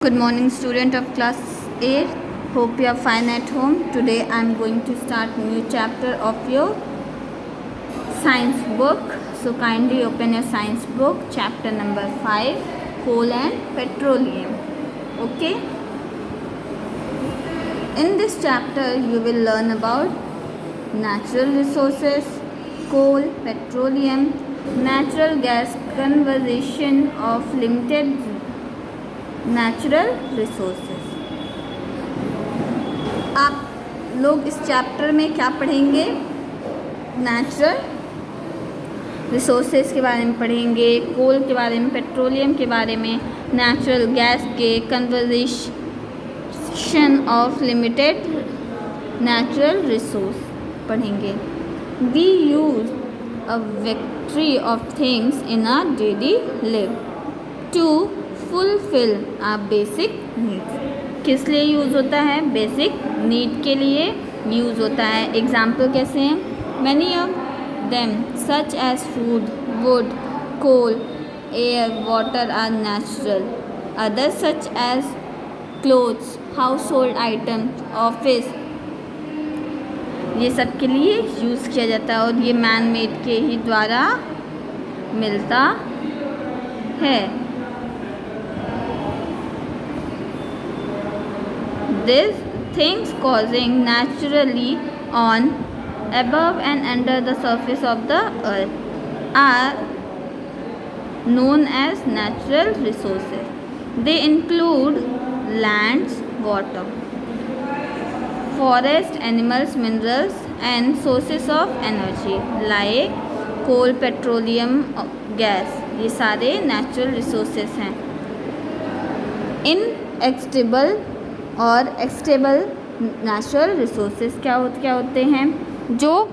Good morning, student of class 8. Hope you are fine at home. Today I am going to start new chapter of your science book. So kindly open your science book, chapter number 5, coal and petroleum. Okay. In this chapter you will learn about natural resources, coal, petroleum, natural gas, conservation of limited natural resources. आप लोग इस chapter में क्या पढ़ेंगे? Natural resources के बारे में पढ़ेंगे, कोल के बारे में, पेट्रोलियम के बारे में, नेचुरल गैस के, conservation of limited natural resource पढ़ेंगे। We use a variety of things in our daily life to fulfil our basic needs. किस लिए यूज़ होता है? बेसिक नीड के लिए यूज़ होता है। एग्जाम्पल कैसे हैं? Many of them such as food, wood, coal, air, water are natural. Other such as clothes, household item, office, ये सब के लिए यूज़ किया जाता है और ये मैन मेड के ही द्वारा मिलता है। These things causing naturally on, above and under the surface of the earth are known as natural resources. They include lands, water, forest, animals, minerals and sources of energy like coal, petroleum, gas. ये सारे natural resources हैं। Inexhaustible और एक्सटेबल natural resources क्या होते हैं? जो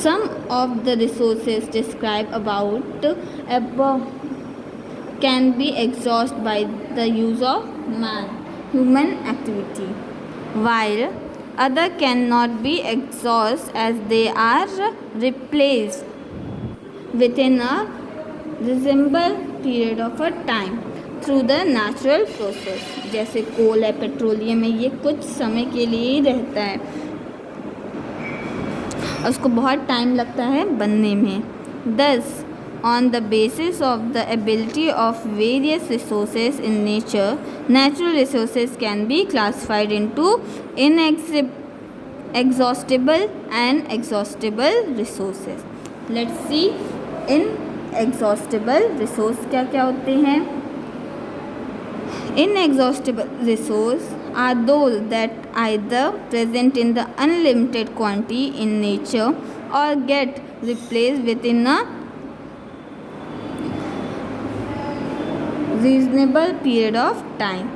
some of the resources describe about above can be exhaust by the use of man human activity, while other can not be exhaust as they are replaced within a reasonable period of a time through the natural process. जैसे coal है, petroleum है, ये कुछ समय के लिए ही रहता है और उसको बहुत टाइम लगता है बनने में। दस on the basis of the ability of various resources in nature, natural resources can be classified into inexhaustible and exhaustible resources. Let's C inexhaustible resource क्या क्या होते हैं। Inexhaustible resources are those that either present in the unlimited quantity in nature or get replaced within a reasonable period of time.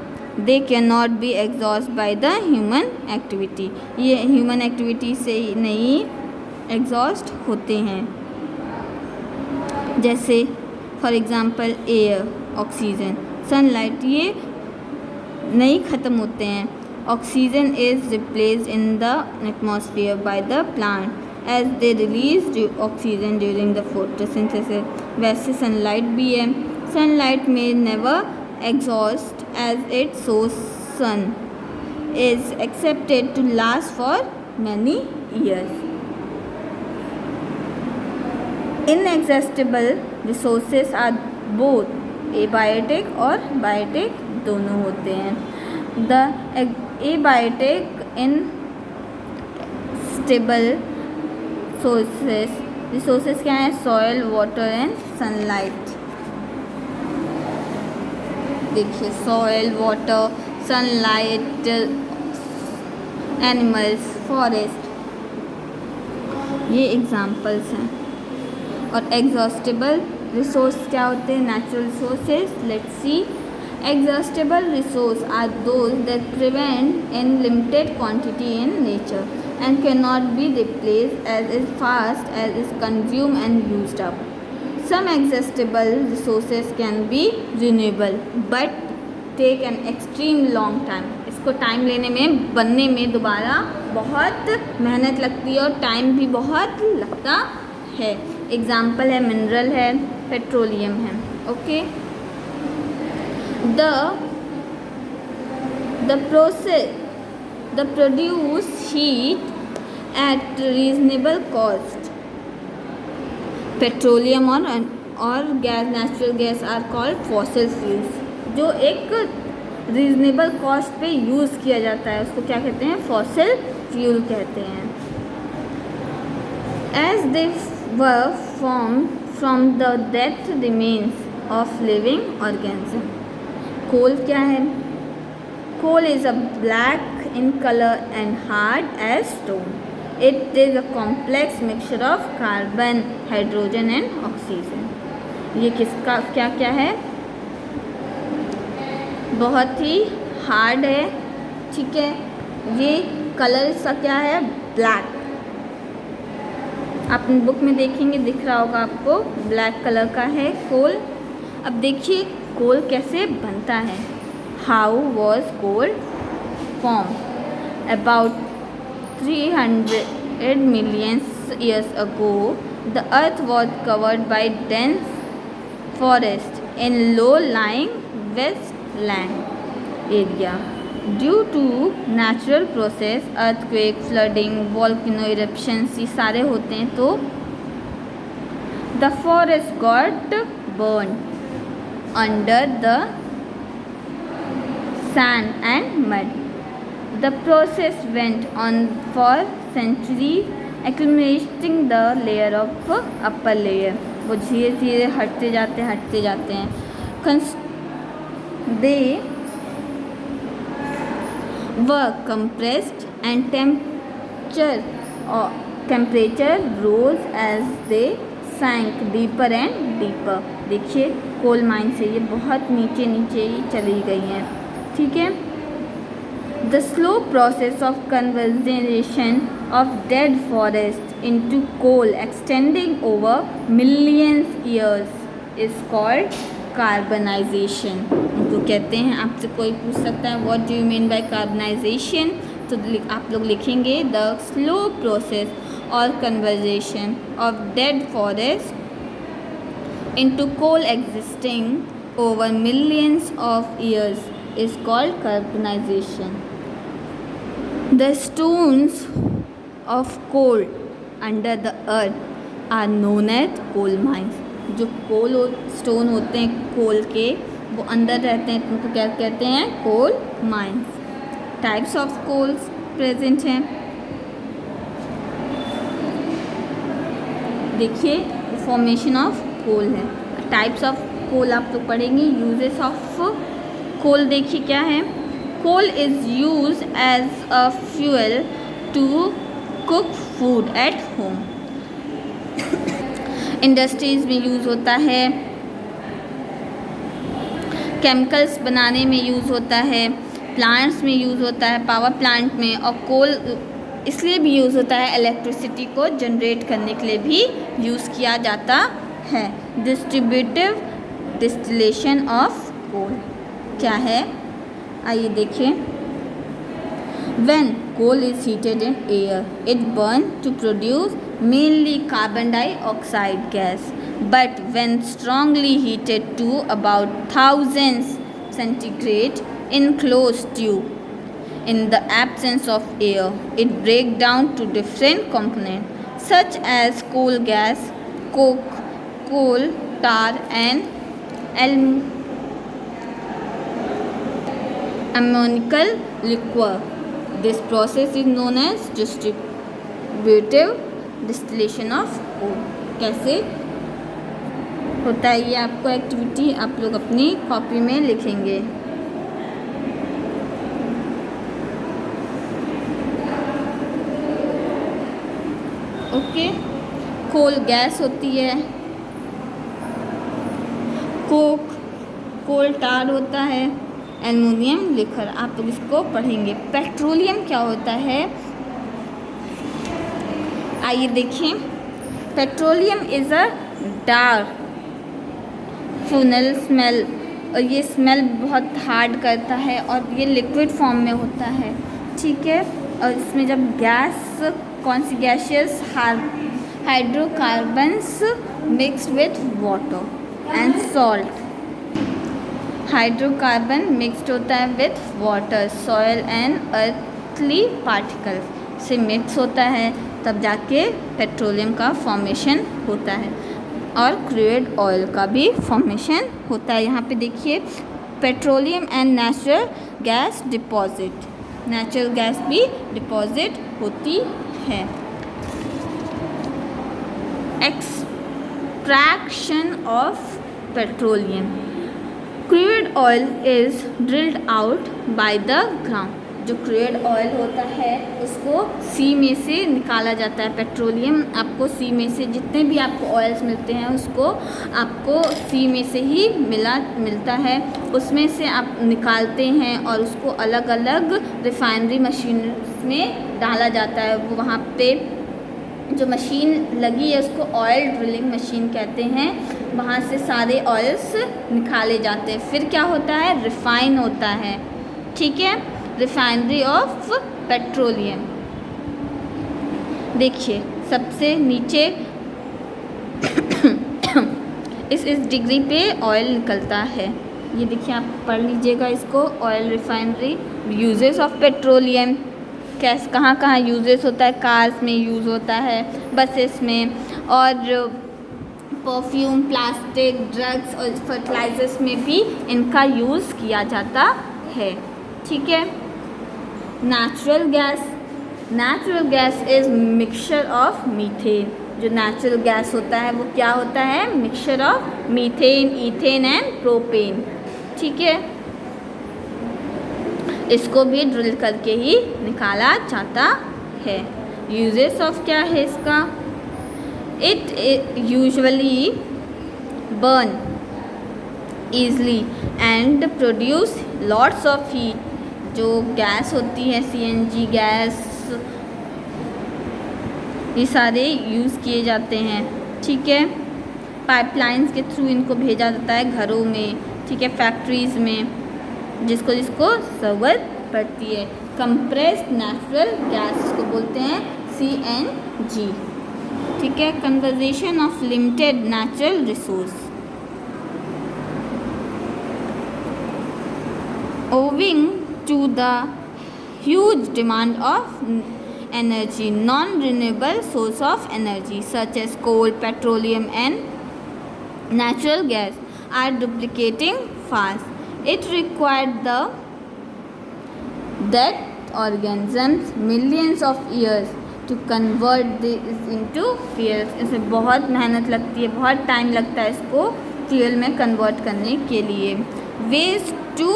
They cannot be exhausted by the human activity. ये human activity से नहीं exhaust होते हैं। जैसे for example air, oxygen, sunlight, ये नहीं ख़त्म होते हैं। Oxygen is replaced in the atmosphere by the plant as they release oxygen during the photosynthesis. वैसे सनलाइट भी है। सनलाइट में never exhaust as it source sun is accepted to last for many years. Inexhaustible resources are both abiotic और biotic दोनों होते हैं। The abiotic instable resources क्या हैं? Soil, water and sunlight. देखिए soil, water, sunlight, animals, forest, ये examples हैं। और एग्जॉस्टिबल रिसोर्स क्या होते हैं? Natural resources. Let's see. Exhaustible resource are those that prevent in limited quantity in nature and can not be replaced as is fast as is consume and used up. Some exhaustible resources can be renewable but take an extreme long time. इसको time लेने में, बनने में दोबारा बहुत मेहनत लगती है और टाइम भी बहुत लगता है। एग्जाम्पल है मिनरल है, पेट्रोलियम है। Okay, the produce heat at reasonable cost. पेट्रोलियम और गैस, natural gas are called fossil fuels, जो एक रीजनेबल कॉस्ट पे यूज़ किया जाता है उसको क्या कहते हैं? फॉसिल फ्यूल कहते हैं. As they were formed from the death remains of living organism. Coal क्या है? Coal is a black in colour and hard as stone. It is a complex mixture of carbon, hydrogen and oxygen. ये किसका क्या क्या है? बहुत ही hard है, ठीक है. ये कलर इसका क्या है? ब्लैक. आप बुक में देखेंगे, दिख रहा होगा आपको, ब्लैक कलर का है कोल. अब देखिए कोल कैसे बनता है. How was coal form? About 300 million years ago, the earth was covered by dense forest in low-lying wetland area. Due to natural process, earthquake, flooding, volcano eruptions, ये सारे होते हैं, तो the forest got burned under the sand and mud. The process went on for centuries, accumulating the layer of upper layer. वो धीरे धीरे हटते जाते हैं. They were compressed and temperature rose as they sank deeper and deeper. देखिए coal mine से ये बहुत नीचे नीचे ही चली गई हैं, ठीक है. The slow process of conversion of dead forest into coal extending over millions years is called carbonization. तो कहते हैं, आपसे कोई पूछ सकता है what do you mean by carbonization? तो आप लोग लिखेंगे the slow process or conversion of dead forest into coal existing over millions of years is called carbonization. The stones of coal under the earth are known as coal mines. जो कोल stone होते हैं कोल के, वो अंदर रहते हैं, उनको क्या कहते हैं? Coal mines. Types of coals present हैं. देखिए फॉर्मेशन ऑफ कोल है. टाइप्स ऑफ कोल आप लोग पढ़ेंगे. यूजेस ऑफ कोल देखिए क्या है. Coal is used as a fuel to cook food at home. Industries में यूज़ होता है, केमिकल्स बनाने में यूज़ होता है, प्लांट्स में यूज़ होता है, पावर प्लांट में. और कोल इसलिए भी यूज़ होता है, इलेक्ट्रिसिटी को जनरेट करने के लिए भी यूज़ किया जाता है. डिस्ट्रीब्यूटिव डिस्टिलेशन ऑफ कोल क्या है? आइए देखिए. When coal is heated in air, it burns to produce mainly carbon dioxide gas. But when strongly heated to about 1000 centigrade in closed tube, in the absence of air, it breaks down to different components such as coal gas, coke, coal tar, and ammonical liquor. This process is known as distributive distillation of coal. कैसे होता है ये आपको activity आप लोग अपनी copy में लिखेंगे. ओके. कोल गैस होती है, कोक कोल टार होता है, एल्युमिनियम लिखर. आप लोग इसको पढ़ेंगे. पेट्रोलियम क्या होता है? आइए देखें. Petroleum is a dark funnel smell, और ये स्मेल बहुत हार्ड करता है और ये लिक्विड फॉर्म में होता है, ठीक है. और इसमें जब गैस, कौन सी gases? Hydrocarbons mixed with water and salt. Hydrocarbon mixed होता है with water, soil and earthly particle से मिक्स होता है, तब जाके पेट्रोलियम का फॉर्मेशन होता है। और क्रूड ऑयल का भी फॉर्मेशन होता है। यहाँ पे देखिए petroleum and natural gas deposit, natural gas भी डिपॉजिट होती है। Extraction of petroleum, crude oil is drilled out by the ground. जो क्रूड ऑयल होता है उसको सी में से निकाला जाता है। पेट्रोलियम आपको सी में से, जितने भी आपको ऑयल्स मिलते हैं उसको आपको सी में से ही मिलता है, उसमें से आप निकालते हैं और उसको अलग अलग रिफाइनरी मशीन में डाला जाता है। वो वहाँ पे जो मशीन लगी है उसको ऑयल ड्रिलिंग मशीन कहते हैं, वहाँ से सारे ऑयल्स निकाले जाते हैं। फिर क्या होता है, रिफाइन होता है, ठीक है, रिफाइनरी ऑफ पेट्रोलियम। देखिए सबसे नीचे इस डिग्री पे ऑयल निकलता है, ये देखिए आप पढ़ लीजिएगा इसको, oil refinery. Uses of petroleum, कैसे कहाँ कहाँ यूजेस होता है, कार्स में यूज़ होता है, बसेस में, और परफ्यूम, प्लास्टिक, ड्रग्स और फर्टिलाइजर्स में भी इनका यूज़ किया जाता है, ठीक है। Natural gas, natural gas is mixture of methane. जो नेचुरल गैस होता है वो क्या होता है, mixture of methane, ethane and propane, ठीक है। इसको भी ड्रिल करके ही निकाला जाता है। यूजेस ऑफ क्या है इसका, it usually burn easily and produce lots of heat. जो गैस होती है सीएनजी गैस, ये सारे यूज़ किए जाते हैं, ठीक है। पाइपलाइंस के थ्रू इनको भेजा जाता है घरों में, ठीक है, फैक्ट्रीज़ में, जिसको ज़रूरत पड़ती है। कंप्रेस्ड नेचुरल गैस इसको बोलते हैं सीएनजी, ठीक है। Conversation of limited natural resource, owing to the huge demand of energy, non-renewable source of energy such as coal, petroleum and natural gas are duplicating fast. It required the dead organisms millions of years to convert this into fuels. इसमें बहुत मेहनत लगती है, बहुत time लगता है इसको fuel में कन्वर्ट करने के लिए। Waste to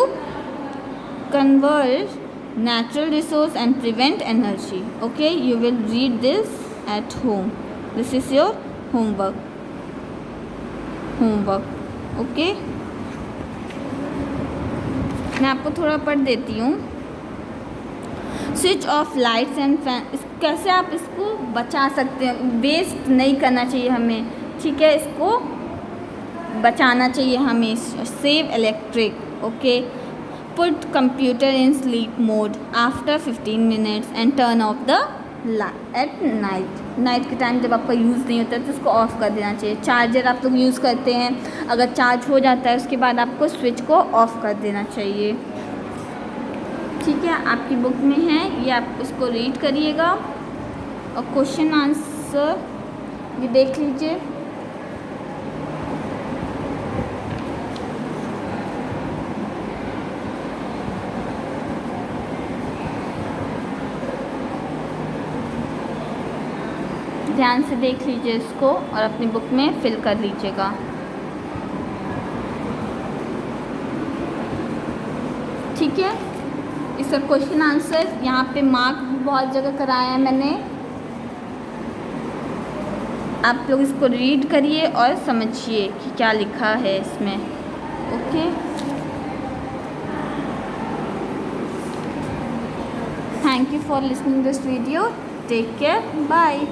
convert natural resource and prevent energy. Okay, you will read this at home. This is your homework. Okay, मैं आपको थोड़ा पढ़ देती हूँ। Switch off lights and fan, कैसे आप इसको बचा सकते हैं, वेस्ट नहीं करना चाहिए हमें, ठीक है, इसको बचाना चाहिए हमें। Save electric, okay. Put computer in sleep mode after 15 minutes and turn off the light at night. Night के टाइम जब आपका यूज़ नहीं होता है तो उसको ऑफ़ कर देना चाहिए। चार्जर आप लोग यूज़ करते हैं, अगर चार्ज हो जाता है उसके बाद आपको स्विच को ऑफ़ कर देना चाहिए, ठीक है। आपकी बुक में है ये, आप इसको रीड करिएगा और क्वेश्चन आंसर ये देख लीजिए। ध्यान से देख लीजिए इसको और अपनी बुक में फिल कर लीजिएगा, ठीक है। इसका क्वेश्चन आंसर यहाँ पे मार्क भी बहुत जगह कराया है मैंने, आप लोग इसको रीड करिए और समझिए कि क्या लिखा है इसमें, okay. Thank you for listening this video, take care, bye.